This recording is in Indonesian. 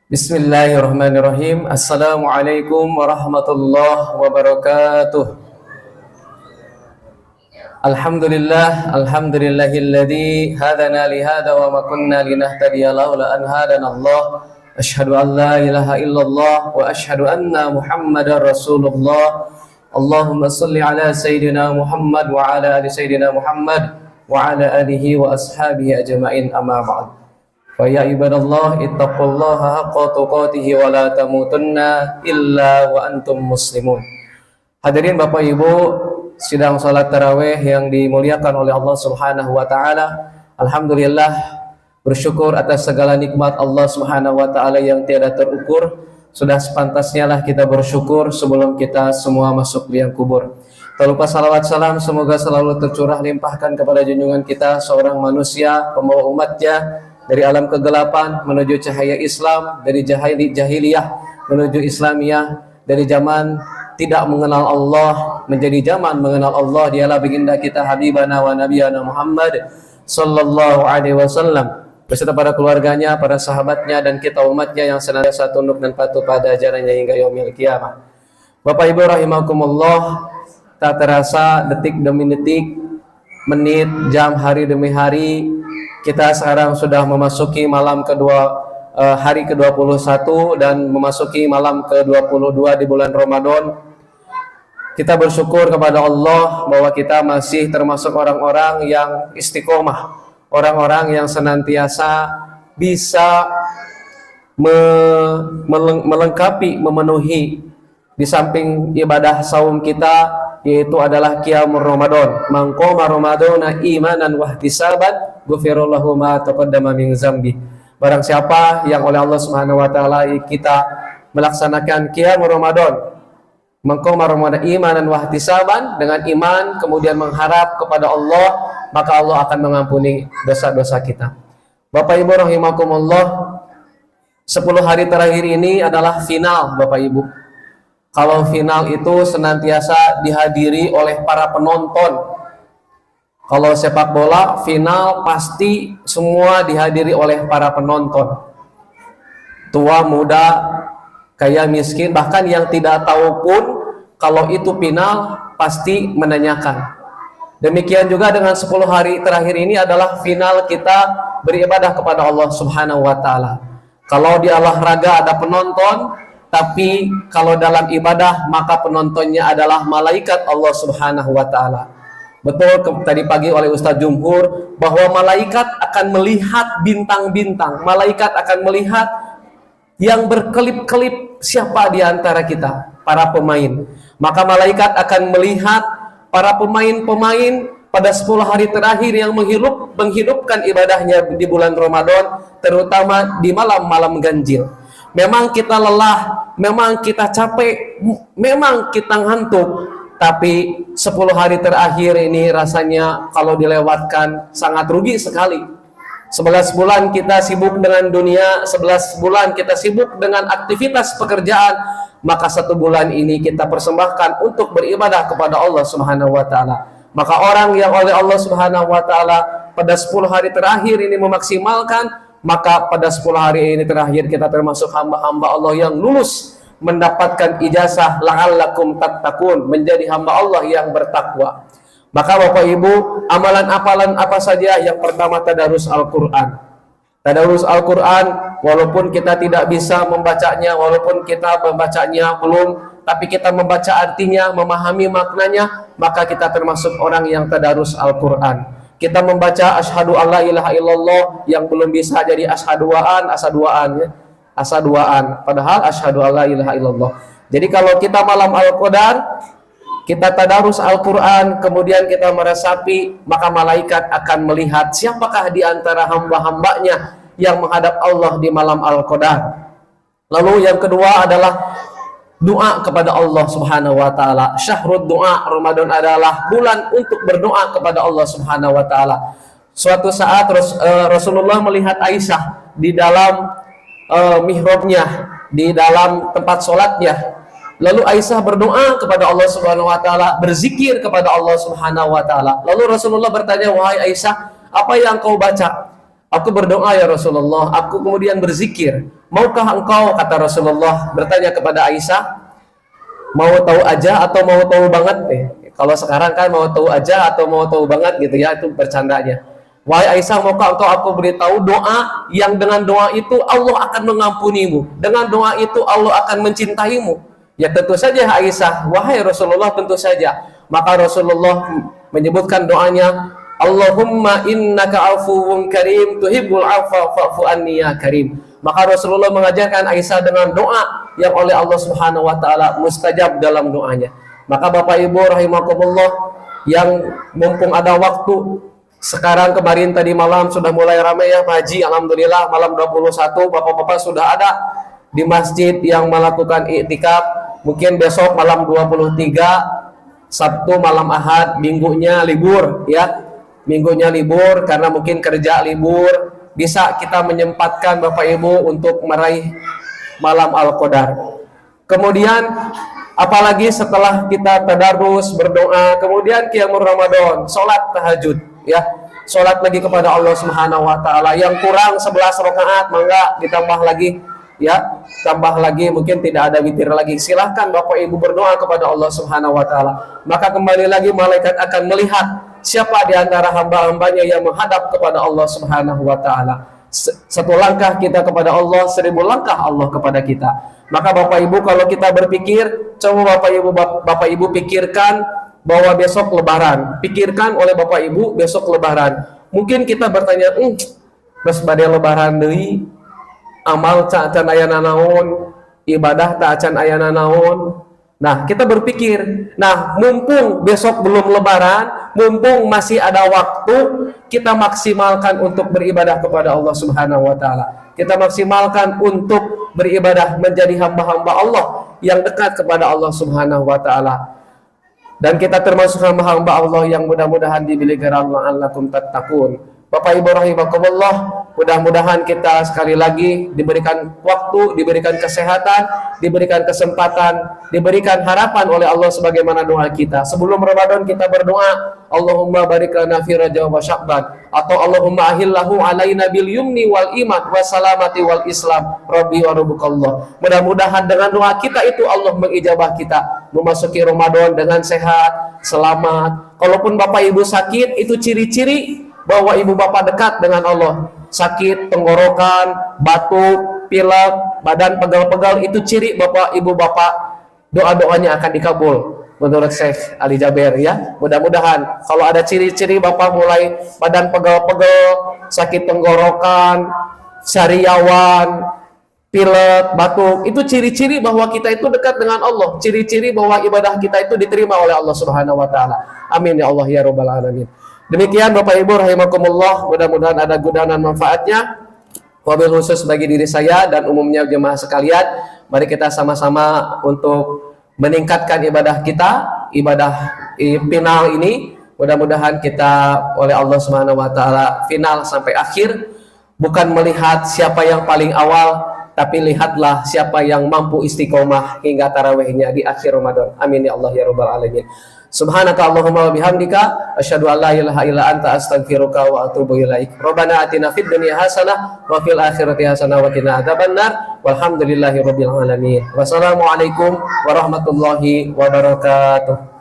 Bismillahirrahmanirrahim. Assalamualaikum warahmatullahi wabarakatuh. Alhamdulillahilladzi hadana li hadza wa ma kunna linahtadiya laula an hadana Allah. Asyhadu an la ilaha illallah wa asyhadu anna Muhammadar Rasulullah. Allahumma shalli ala sayyidina Muhammad wa ala ali sayyidina Muhammad wa ala alihi wa ashabihi ajma'in, amma ba'd. Fa ya ibadallah ittaqullaha haqqa tuqatih wa la tamutunna illa wa antum muslimun. Hadirin Bapak Ibu sidang salat tarawih yang dimuliakan oleh Allah Subhanahu wa taala. Alhamdulillah, bersyukur atas segala nikmat Allah Subhanahu wa taala yang tiada terukur. Sudah sepantasnya lah kita bersyukur sebelum kita semua masuk liang kubur. Tak lupa salawat salam semoga selalu tercurah limpahkan kepada junjungan kita, seorang manusia pembawa umatnya dari alam kegelapan menuju cahaya Islam, dari jahiliyah menuju Islamiyah, dari zaman tidak mengenal Allah menjadi zaman mengenal Allah. Dialah baginda kita Habibana wa Nabiyana Muhammad sallallahu alaihi wasallam beserta para keluarganya, para sahabatnya, dan kita umatnya yang senantiasa tunduk dan patuh pada ajarannya hingga yaumil qiyamah. Bapak Ibu rahimakumullah, tak terasa detik demi detik, menit, jam, hari demi hari, kita sekarang sudah memasuki malam kedua, hari ke-21 dan memasuki malam ke-22 di bulan Ramadan. Kita bersyukur kepada Allah bahwa kita masih termasuk orang-orang yang istiqomah, orang-orang yang senantiasa bisa melengkapi, memenuhi di samping ibadah saum kita, yaitu adalah qiyamul Ramadan. Man qama Ramadana imanan wa ihtisaban ghufirallahu ma taqaddama min zambi. Barang siapa yang oleh Allah Subhanahu wa taala kita melaksanakan qiyamul Ramadan, man qama Ramadana imanan wa ihtisaban, dengan iman kemudian mengharap kepada Allah, maka Allah akan mengampuni dosa-dosa kita. Bapak Ibu rahimakumullah, 10 hari terakhir ini adalah final, Bapak Ibu. Kalau final itu senantiasa dihadiri oleh para penonton. Kalau sepak bola, final pasti semua dihadiri oleh para penonton. Tua, muda, kaya, miskin, bahkan yang tidak tahu pun kalau itu final pasti menanyakan. Demikian juga dengan 10 hari terakhir ini adalah final kita beribadah kepada Allah Subhanahu wa taala. Kalau di olahraga ada penonton, tapi kalau dalam ibadah maka penontonnya adalah malaikat Allah Subhanahu wa taala. Betul tadi pagi oleh Ustaz Jumhur bahwa malaikat akan melihat bintang-bintang, malaikat akan melihat yang berkelip-kelip siapa di antara kita, para pemain. Maka malaikat akan melihat para pemain-pemain pada 10 hari terakhir yang menghidupkan ibadahnya di bulan Ramadan, terutama di malam-malam ganjil. Memang kita lelah, memang kita capek, memang kita ngantuk, tapi 10 hari terakhir ini rasanya kalau dilewatkan sangat rugi sekali. 11 bulan kita sibuk dengan dunia, 11 bulan kita sibuk dengan aktivitas pekerjaan, maka 1 bulan ini kita persembahkan untuk beribadah kepada Allah Subhanahu wa taala. Maka orang yang oleh Allah Subhanahu wa taala pada 10 hari terakhir ini memaksimalkan, maka pada 10 hari ini terakhir kita termasuk hamba-hamba Allah yang lulus mendapatkan ijazah la'allakum tattaqun, menjadi hamba Allah yang bertakwa. Maka Bapak Ibu, amalan-amalan apa saja? Yang pertama, tadarus Al-Quran. Tadarus Al-Quran, walaupun kita tidak bisa membacanya, walaupun kita membacanya belum, tapi kita membaca artinya, memahami maknanya, maka kita termasuk orang yang tadarus Al-Quran. Kita membaca asyhadu alla ilaha illallah yang belum bisa jadi asaduaan ya. Asaduaan, padahal asyhadu alla ilaha illallah. Jadi kalau kita malam Al-Qadar, kita tadarus Al-Quran, kemudian kita meresapi, maka malaikat akan melihat siapakah di antara hamba-hambanya yang menghadap Allah di malam Al-Qadar. Lalu yang kedua adalah doa kepada Allah Subhanahu wa taala. Syahrud doa, Ramadan adalah bulan untuk berdoa kepada Allah Subhanahu wa taala. Suatu saat Rasulullah melihat Aisyah di dalam mihrabnya, di dalam tempat sholatnya. Lalu Aisyah berdoa kepada Allah Subhanahu wa taala, berzikir kepada Allah Subhanahu wa taala. Lalu Rasulullah bertanya, "Wahai Aisyah, apa yang kau baca?" "Aku berdoa ya Rasulullah, aku kemudian berzikir." maukah engkau, kata Rasulullah bertanya kepada Aisyah, mau tahu aja atau mau tahu banget? Kalau sekarang kan mau tahu aja atau mau tahu banget gitu ya, itu bercandanya. Wahai Aisyah, maukah engkau aku beritahu doa yang dengan doa itu Allah akan mengampunimu, dengan doa itu Allah akan mencintaimu? Ya tentu saja Aisyah, wahai Rasulullah, tentu saja. Maka Rasulullah menyebutkan doanya, Allahumma innaka afuwun karim tuhibbul afwa fa'fu anni ya karim. Maka Rasulullah mengajarkan Aisyah dengan doa yang oleh Allah Subhanahu wa taala mustajab dalam doanya. Maka Bapak Ibu rahimakumullah, yang mumpung ada waktu, sekarang kemarin tadi malam sudah mulai ramai ya Pak Haji, alhamdulillah malam 21 Bapak-bapak sudah ada di masjid yang melakukan iktikaf. Mungkin besok malam 23, Sabtu malam Ahad, minggunya libur ya. Minggunya libur karena mungkin kerja libur, bisa kita menyempatkan Bapak Ibu untuk meraih malam Al-Qadar. Kemudian apalagi setelah kita tadarus, berdoa, kemudian qiyamul Ramadan, sholat tahajud ya, sholat lagi kepada Allah Subhanahu wa taala. Yang kurang 11 rakaat mangga ditambah lagi ya, tambah lagi, mungkin tidak ada witir lagi, silahkan Bapak Ibu berdoa kepada Allah Subhanahu wa taala. Maka kembali lagi malaikat akan melihat siapa di antara hamba-hambanya yang menghadap kepada Allah Subhanahu wa taala. Satu langkah kita kepada Allah, 1000 langkah Allah kepada kita. Maka Bapak Ibu kalau kita berpikir, coba Bapak Ibu pikirkan bahwa besok lebaran. Pikirkan oleh Bapak Ibu besok lebaran. Mungkin kita bertanya, terus badai lebaran deui, amal tak acan ayana naon, ibadah tak acan ayana naon. Nah, kita berpikir, nah mumpung besok belum lebaran, mumpung masih ada waktu, kita maksimalkan untuk beribadah kepada Allah Subhanahu wa taala. Kita maksimalkan untuk beribadah menjadi hamba-hamba Allah yang dekat kepada Allah Subhanahu wa taala. Dan kita termasuk hamba-hamba Allah yang mudah-mudahan dipilih Allah allakum tattaqun. Bapak Ibu rahimakumullah, mudah-mudahan kita sekali lagi diberikan waktu, diberikan kesehatan, diberikan kesempatan, diberikan harapan oleh Allah sebagaimana doa kita. Sebelum Ramadan kita berdoa, Allahumma barik lana fi Rajab wa Sya'ban, atau Allahumma ahillahu alaina bil yumni wal iman wa salamati wal islam rabbi wa rabbukallah. Mudah-mudahan dengan doa kita itu Allah mengijabah kita memasuki Ramadan dengan sehat, selamat. Kalaupun Bapak Ibu sakit, itu ciri-ciri bahwa ibu bapak dekat dengan Allah. Sakit tenggorokan, batuk, pilek, badan pegal-pegal, itu ciri bapak ibu bapak doa-doanya akan dikabul menurut Syekh Ali Jaber ya. Mudah-mudahan kalau ada ciri-ciri bapak mulai badan pegal-pegal, sakit tenggorokan, sariawan, pilek, batuk, itu ciri-ciri bahwa kita itu dekat dengan Allah, ciri-ciri bahwa ibadah kita itu diterima oleh Allah Subhanahu wa taala. Amin ya Allah ya rabbal alamin. Demikian Bapak Ibu rahimakumullah, mudah-mudahan ada guna dan manfaatnya. Wabil khusus bagi diri saya dan umumnya jemaah sekalian, mari kita sama-sama untuk meningkatkan ibadah kita, ibadah final ini. Mudah-mudahan kita oleh Allah Subhanahu wa taala final sampai akhir, bukan melihat siapa yang paling awal, tapi lihatlah siapa yang mampu istiqomah hingga tarawihnya di akhir Ramadan. Amin ya Allah ya rabbal alamin. Subhanaka Allahumma wa bihamdika asyhadu an la ilaha illa anta astaghfiruka wa atubu ilaik. Rabbana atina fid dunya hasanah wa fil akhirati hasanah wa qina adzabannar. Walhamdulillahi rabbil alamin. Wassalamualaikum warahmatullahi wabarakatuh.